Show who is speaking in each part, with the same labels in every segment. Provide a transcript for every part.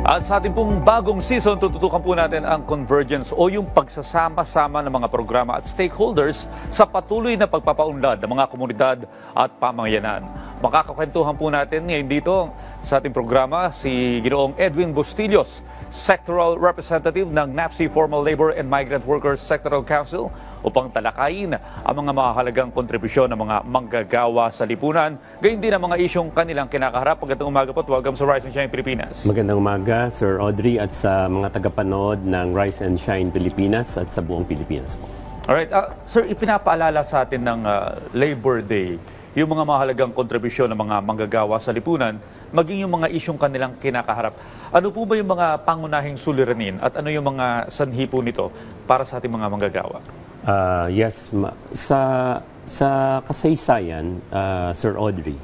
Speaker 1: At sa ating pong bagong season, tututukan po natin ang convergence o yung pagsasama-sama ng mga programa at stakeholders sa patuloy na pagpapaunlad ng mga komunidad at pamayanan. Makakakwentuhan po natin ngayon dito sa ating programa si Ginoong Edwin Bustillos, Sectoral Representative ng NAPSI Formal Labor and Migrant Workers Sectoral Council upang talakayin ang mga mahalagang kontribusyon ng mga manggagawa sa lipunan, gayon din ang mga isyong kanilang kinakaharap. Magandang umaga po. Welcome sa Rise and Shine Pilipinas.
Speaker 2: Magandang umaga, Sir Audrey, at sa mga tagapanood ng Rise and Shine Pilipinas at sa buong Pilipinas po.
Speaker 1: Alright. Sir, ipinapaalala sa atin ng Labor Day yung mga mahalagang kontribusyon ng mga manggagawa sa lipunan, maging yung mga isyong kanilang kinakaharap. Ano po ba yung mga pangunahing suliranin at ano yung mga sanhi po nito para sa ating mga manggagawa?
Speaker 2: Yes, sa kasaysayan, Sir Audrey,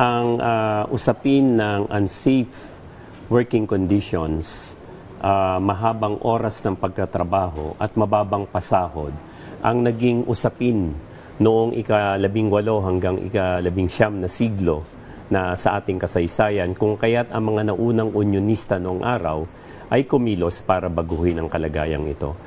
Speaker 2: ang usapin ng unsafe working conditions, mahabang oras ng pagtatrabaho at mababang pasahod ang naging usapin noong ika-18 hanggang ika-19 na siglo na sa ating kasaysayan, kung kaya't ang mga naunang unionista noong araw ay kumilos para baguhin ang kalagayang ito.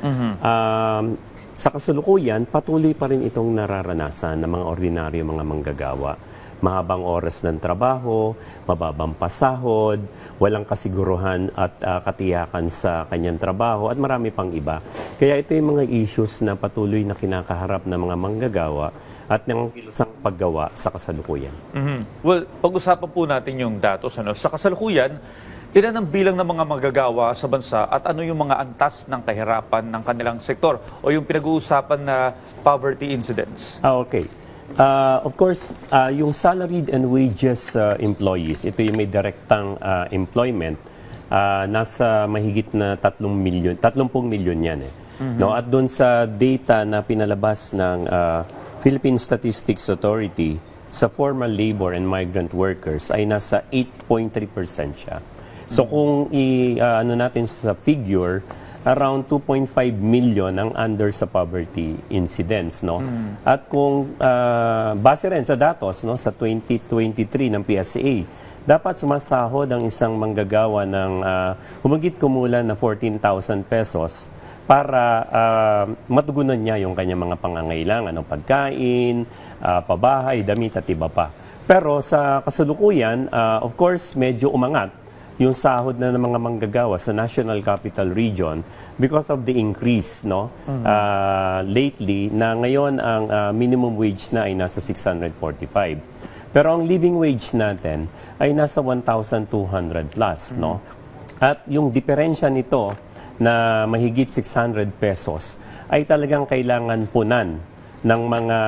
Speaker 2: Sa kasalukuyan, patuloy pa rin itong nararanasan ng mga ordinaryo mga manggagawa. Mahabang oras ng trabaho, mababang pasahod, walang kasiguruhan at katiyakan sa kanyang trabaho at marami pang iba. Kaya ito yung mga issues na patuloy na kinakaharap ng mga manggagawa at ng kilusang paggawa sa kasalukuyan.
Speaker 1: Well, pag-usapan po natin yung datos. Sa kasalukuyan, ilan ang bilang ng mga manggagawa sa bansa at ano yung mga antas ng kahirapan ng kanilang sektor o yung pinag-uusapan na poverty incidents?
Speaker 2: Okay. Of course, yung salaried and wages employees, ito yung may direktang employment, nasa mahigit na 30 milyon yan. No? At doon sa data na pinalabas ng Philippine Statistics Authority sa formal labor and migrant workers ay nasa 8.3% siya. So kung ano natin sa figure, around 2.5 million ang under sa poverty incidents, no? At kung base rin sa datos, no, sa 2023 ng PSA, dapat sumasahod ang isang manggagawa ng humigit kumulan na 14,000 pesos para matugunan niya yung kanyang mga pangangailangan ng pagkain, pabahay, damit at iba pa. Pero sa kasalukuyan, of course, medyo umangat yung sahod na ng mga manggagawa sa National Capital Region because of the increase, no? Lately, na ngayon ang minimum wage na ay nasa 645. Pero ang living wage natin ay nasa 1,200 plus, no? At yung diferensya nito na mahigit 600 pesos ay talagang kailangan punan ng mga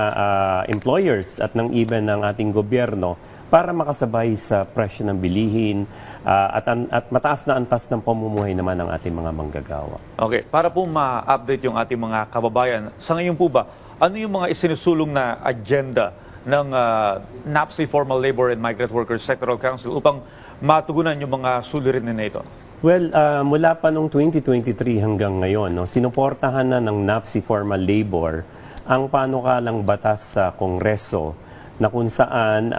Speaker 2: employers at ng even ng ating gobyerno para makasabay sa presyo ng bilihin at mataas na antas ng pamumuhay naman ng ating mga manggagawa.
Speaker 1: Okay, para po ma-update yung ating mga kababayan, sa ngayon po ba, ano yung mga isinusulong na agenda ng NAPSI Formal Labor and Migrant Workers Sectoral Council upang matugunan yung mga suliranin na ito?
Speaker 2: Well, mula pa noong 2023 hanggang ngayon, no, sinuportahan na ng NAPSI Formal Labor ang panukalang batas sa Kongreso na kung saan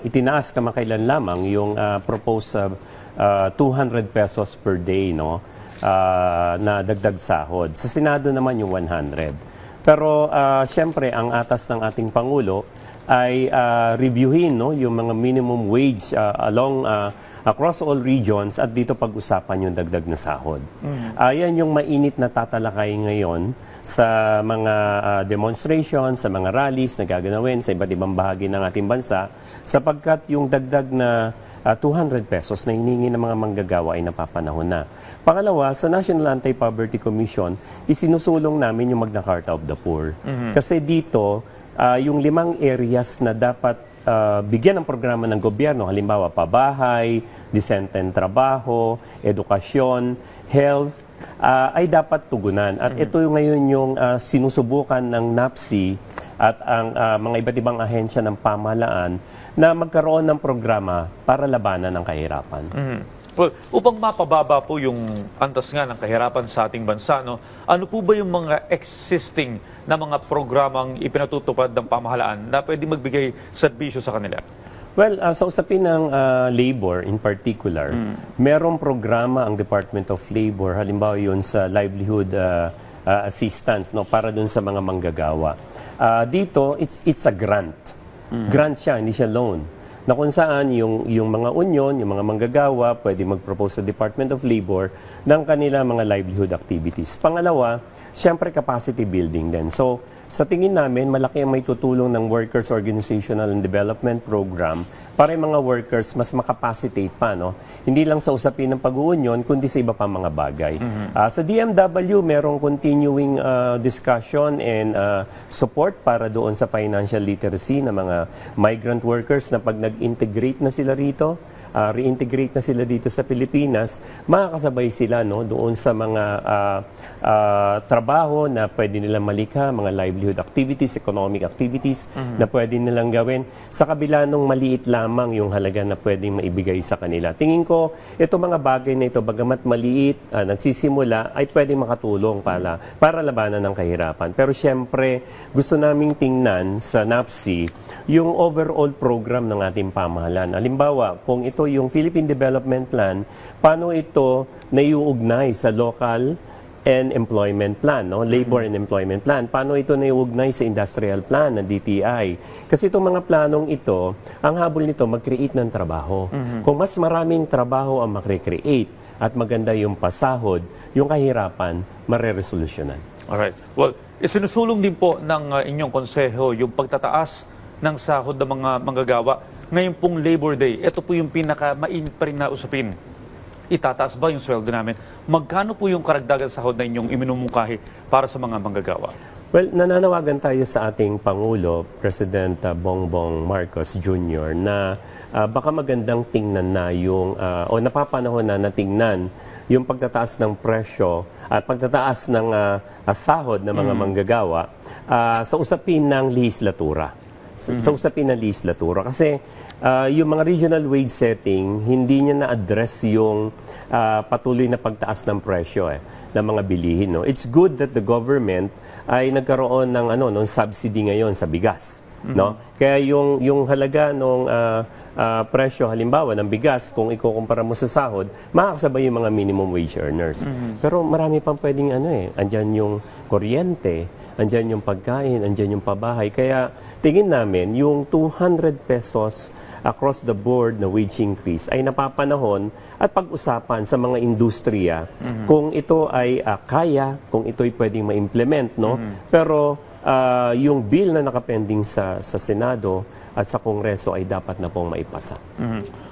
Speaker 2: itinaas kamakailan lamang yung proposed 200 pesos per day, no, na dagdag sahod. Sa Senado naman yung 100. Pero siyempre ang atas ng ating Pangulo ay reviewin, no, yung mga minimum wage across all regions at dito pag-usapan yung dagdag na sahod. Yan yung mainit na tatalakay ngayon sa mga demonstrations, sa mga rallies na gaganawin sa iba't ibang bahagi ng ating bansa sapagkat yung dagdag na 200 pesos na hiningi ng mga manggagawa ay napapanahon na. Pangalawa, sa National Anti-Poverty Commission, isinusulong namin yung Magna Carta of the Poor. Kasi dito, yung 5 areas na dapat bigyan ng programa ng gobyerno, halimbawa pabahay, disenteng trabaho, edukasyon, health, ay dapat tugunan. At ito ngayon yung sinusubukan ng NAPSI at ang mga iba't ibang ahensya ng pamahalaan na magkaroon ng programa para labanan ang kahirapan.
Speaker 1: Well, upang mapababa po yung antas nga ng kahirapan sa ating bansa, no, ano po ba yung mga existing na mga programang ipinatutupad ng pamahalaan na pwede magbigay serbisyo sa kanila?
Speaker 2: Well, sa usapin ng labor in particular, merong programa ang Department of Labor, halimbawa yun sa livelihood assistance, no, para dun sa mga manggagawa. Dito, it's a grant. Grant siya, hindi siya loan. Na kung saan yung mga union, yung mga manggagawa, pwede mag-propose sa Department of Labor ng kanila mga livelihood activities. Pangalawa, siyempre capacity building din. So, sa tingin namin, malaki ang may tutulong ng Workers Organizational and Development Program para yung mga workers mas makapacitate pa, no? Hindi lang sa usapin ng pag-uunyon, kundi sa iba pa mga bagay. Sa DMW, merong continuing discussion and support para doon sa financial literacy ng mga migrant workers na pag nag-integrate na sila rito, reintegrate na sila dito sa Pilipinas, makakasabay sila, no, doon sa mga trabaho na pwede nilang malikha, mga livelihood activities, economic activities na pwede nilang gawin sa kabila nung maliit lamang yung halaga na pwedeng maibigay sa kanila. Tingin ko, ito mga bagay na ito, bagamat maliit, nagsisimula, ay pwedeng makatulong para labanan ng kahirapan. Pero siyempre, gusto naming tingnan sa NAPSI yung overall program ng ating pamahalaan. Halimbawa, kung ito yung Philippine Development Plan, paano ito naiuugnay sa local and employment plan, no? Labor and employment plan. Paano ito naiuugnay sa industrial plan ng DTI? Kasi itong mga planong ito, ang habol nito mag-create ng trabaho. Kung mas maraming trabaho ang makre-create at maganda yung pasahod, yung kahirapan, mareresolusyonan.
Speaker 1: Alright. Well, isinusulong din po ng inyong konseho yung pagtataas ng sahod ng mga manggagawa. Ngayon pong Labor Day, ito po yung pinaka-mainit pa rin na usapin. Itataas ba yung sweldo namin? Magkano po yung karagdagan sahod na inyong iminumungkahi para sa mga manggagawa?
Speaker 2: Well, nananawagan tayo sa ating Pangulo, President Bongbong Marcos Jr., na baka magandang tingnan na yung, o napapanahon na natingnan yung pagtataas ng presyo at pagtataas ng sahod ng mga manggagawa sa usapin ng lehislatura. Sa usapin ng lehislatura. Kasi yung mga regional wage setting, hindi niya na-address yung patuloy na pagtaas ng presyo ng mga bilihin. No? It's good that the government ay nagkaroon ng ng subsidy ngayon sa bigas. No? Kaya yung halaga ng presyo halimbawa ng bigas, kung ikukumpara mo sa sahod, makakasabay yung mga minimum wage earners. Pero marami pang pwedeng andyan yung kuryente, andyan yung pagkain, andyan yung pabahay. Kaya tingin namin yung 200 pesos across the board na wage increase ay napapanahon at pag-usapan sa mga industriya kung ito ay kaya, kung ito ay pwedeng ma-implement. No? Pero yung bill na nakapending sa Senado at sa Kongreso ay dapat na pong maipasa.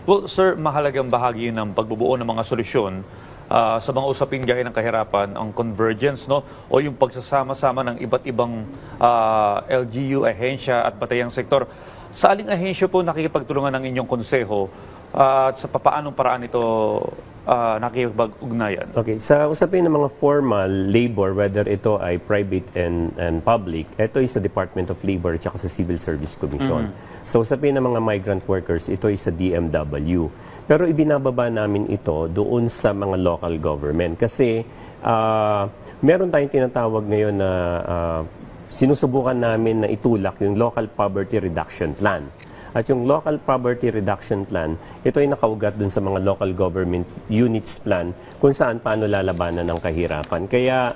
Speaker 1: Well, sir, mahalagang bahagi ng pagbubuo ng mga solusyon sa mga usaping gaya ng kahirapan, ang convergence, no? O yung pagsasama-sama ng iba't ibang LGU, ahensya at batayang sektor. Sa aling ahensya po nakikipagtulungan ng inyong konseho at sa papaanong paraan ito nakikipag-ugnayan?
Speaker 2: Okay, sa usapin ng mga formal labor, whether ito ay private and public, ito ay sa Department of Labor at sa Civil Service Commission. Sa usapin ng mga migrant workers, ito ay sa DMW. Pero ibinababa namin ito doon sa mga local government kasi meron tayong tinatawag ngayon na sinusubukan namin na itulak yung Local Poverty Reduction Plan. At yung Local Poverty Reduction Plan, ito ay nakaugat dun sa mga local government units plan kung saan paano lalabanan ng kahirapan. Kaya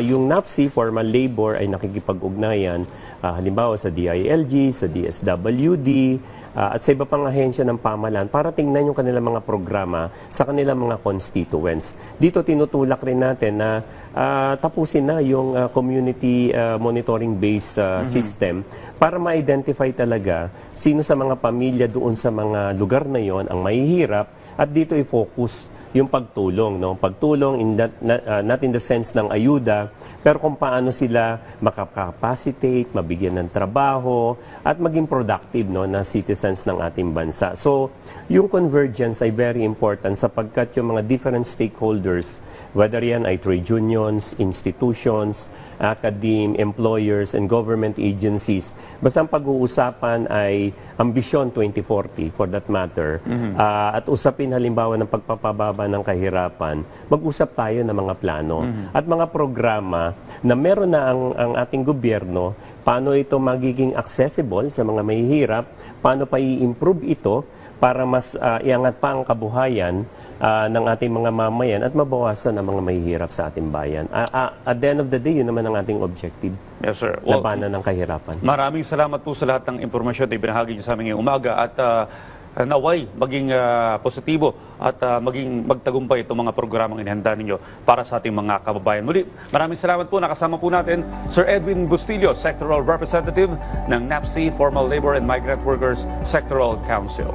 Speaker 2: yung NAPSI, formal labor, ay nakikipag-ugnayan halimbawa sa DILG, sa DSWD, at sa iba pang ahensya ng pamahalaan para tingnan yung kanilang mga programa sa kanilang mga constituents. Dito tinutulak rin natin na tapusin na yung community monitoring-based system para ma-identify talaga sino sa mga pamilya doon sa mga lugar na yon ang mahihirap at dito i-focus yung pagtulong, no? Pagtulong not in the sense ng ayuda, pero kung paano sila makapacitate, mabigyan ng trabaho, at maging productive, no, na citizens ng ating bansa. So, yung convergence ay very important sapagkat yung mga different stakeholders, whether yan ay trade unions, institutions, academe, employers, and government agencies, basta ang pag-uusapan ay ambisyon 2040 for that matter, at usapin halimbawa ng pagpapababa paglaban ng kahirapan, mag-usap tayo ng mga plano at mga programa na meron na ang ating gobyerno, paano ito magiging accessible sa mga mahihirap, paano pa i-improve ito para mas iangat pa ang kabuhayan ng ating mga mamayan at mabawasan ang mga mahihirap sa ating bayan. At the end of the day, yun naman ang ating objective.
Speaker 1: Yes, sir.
Speaker 2: Labanan ng kahirapan.
Speaker 1: Maraming salamat po sa lahat ng impormasyon na ibinahagi niyo sa amin ngayong umaga at naway maging positibo at maging magtagumpay itong mga programang inihanda ninyo para sa ating mga kababayan. Muli, maraming salamat po. Nakasama po natin Sir Edwin Bustillo, Sectoral Representative ng NAPSI, Formal Labor and Migrant Workers Sectoral Council.